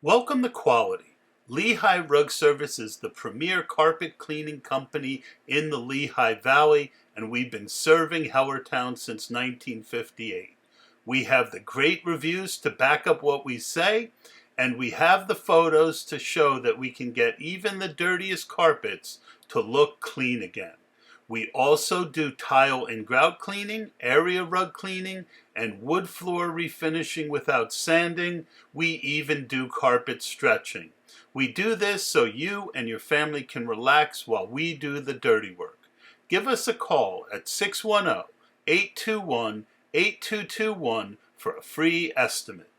Welcome to Quality. Lehigh Rug Service is the premier carpet cleaning company in the Lehigh Valley, and we've been serving Hellertown since 1958. We have the great reviews to back up what we say, and we have the photos to show that we can get even the dirtiest carpets to look clean again. We also do tile and grout cleaning, area rug cleaning, and wood floor refinishing without sanding. We even do carpet stretching. We do this so you and your family can relax while we do the dirty work. Give us a call at 610-821-8221 for a free estimate.